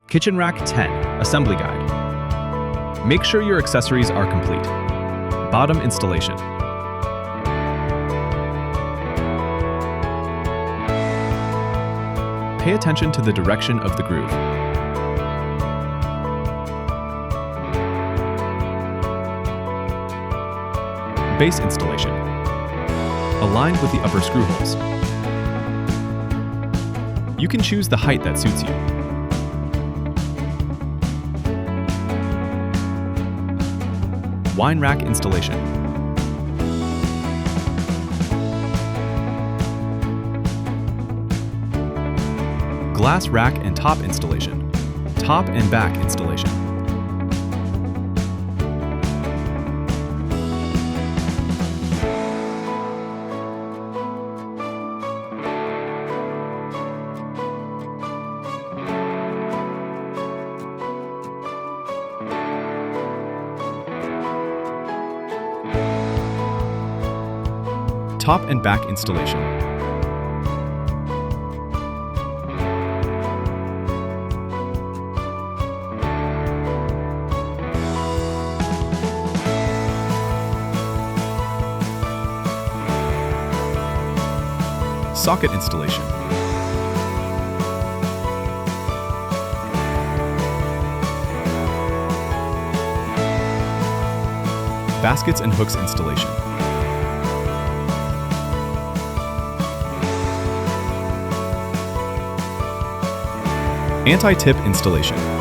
Kitchen Rack 10 Assembly Guide. Make sure your accessories are complete. Bottom installation. Pay attention to the direction of the groove. Base installation. Aligned with the upper screw holes. You can choose the height that suits you. Wine rack installation. Glass rack and top installation. Top and back installation. Top and back installation. Socket installation. Baskets and hooks installation. Anti-tip installation.